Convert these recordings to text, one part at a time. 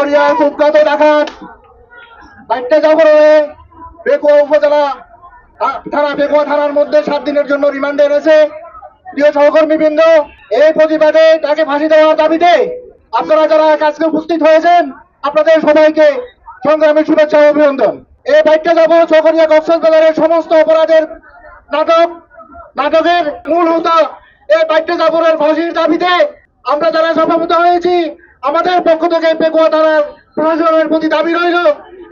চকরিয়া কুখ্যাত ডাকাত বাইটটা জবরে পেকুয়া উপজেলা পেকুয়া থানার মধ্যে 7 দিনের জন্য রিমান্ডে এনেছে। প্রিয় সহকর্মীবৃন্দ, এই প্রতিবাদে তাকে ফাঁসি দেওয়ার দাবিতে আপনারা যারা কাজকে উপস্থিত হয়েছেন আপনাদের সবাইকে সংগ্রামী শুভেচ্ছা ও অভিনন্দন। এই বাইটটা যাব চকরিয়া কক্সবাজারের সমস্ত অপরাধের নাটকের মূল হোতা এই বাইটটা জাফরের ফাঁসির দাবিতে আমরা যারা সমাবেত হয়েছি আমাদের পক্ষ থেকে পেকুয়া থানার প্রশাসনের প্রতি দাবি রইল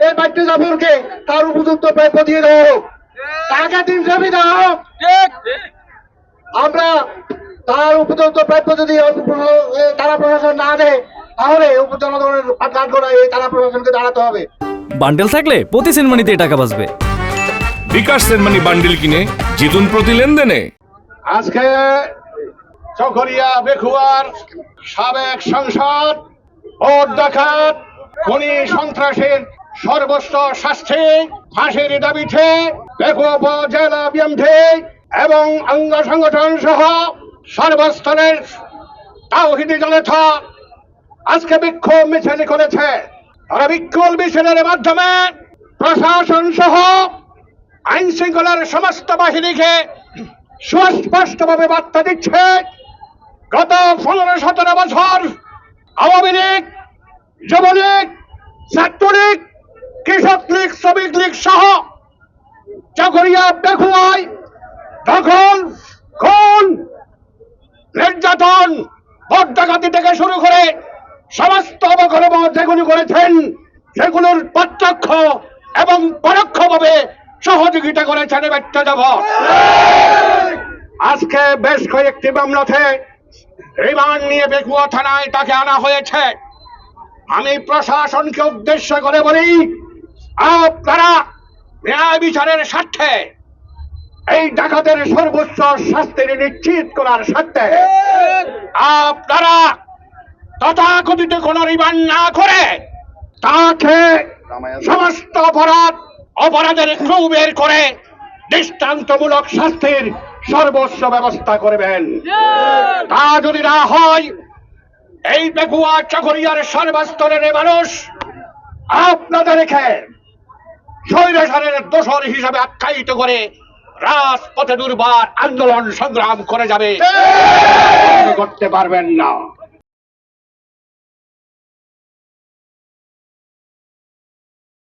এই বাইটটা জাফরকে তার উপযুক্ত প্রাপ্য দিয়ে দেওয়া হোক, তাকে 3 দাবি দেওয়া হোক। আমরা তার উপযুক্ত প্রাপ্য যদি থানা প্রশাসন না দেয় তাহলে জনগণের কাঠগড়ায় এই থানা প্রশাসনকে দাঁড়াতে হবে। বান্ডেল থাকলে প্রতি সেনমানিতে টাকা বাঁচবে। বিকাশ সেনমানি বান্ডেল কিনে জিতুন প্রতি লেনদেনে। আজকে চকরিয়া পেকুয়ার সাবেক সংসদ ভোট ডাকাত খুনি সন্ত্রাসের সর্বোচ্চ শাস্তি ফাঁসির দাবিতে পেকুয়া উপজেলা বিএমপি এবং অঙ্গ সংগঠন সহ সর্বস্তরের তাওহীদি জনতা আজকে বিক্ষোভ মিছিল করেছে। তারা বিক্ষোভ মিছিলের মাধ্যমে প্রশাসন সহ আইন শৃঙ্খলার সমস্ত বাহিনীকে সুস্পষ্টভাবে বার্তা দিচ্ছে গত 15-17 বছর আওয়ামী লীগ, যুবলীগ, ছাত্রলীগ, কৃষক লীগ, শ্রমিক লীগ সহ চকরিয়া পেকুয়ায় দখল, খুন, নির্যাতন, ভোট ডাকাতি থেকে শুরু করে সমস্ত অবকর্ম যেগুলো করেছেন সেগুলোর প্রত্যক্ষ এবং পরোক্ষভাবে সহযোগিতা করেছেন বাইটটা জাফর। আজকে বেশ কয়েকটি মামলাতে রিমান্ড নিয়ে পেকুয়া থানায় তাকে আনা হয়েছে। আমি প্রশাসনকে উদ্দেশ্য করে বলি, আপনারা ন্যায় বিচারের স্বার্থে এই ডাকাতের সর্বোচ্চ শাস্তি নিশ্চিত করার স্বার্থে আপনারা তথাকথিত কোন রিমান্ড না করে তাকে সমস্ত অপরাধের ক্রু বের করে দৃষ্টান্তমূলক শাস্তির সর্বোচ্চ ব্যবস্থা করবেন। তা যদি না হয় এই পেকুয়া চকরিয়ার সর্বস্তরের মানুষ আপনাদেরকে স্বৈরাচারের দোষর হিসাবে আখ্যায়িত করে রাজপথে দুর্বার আন্দোলন সংগ্রাম করে যাবে, করতে পারবেন না।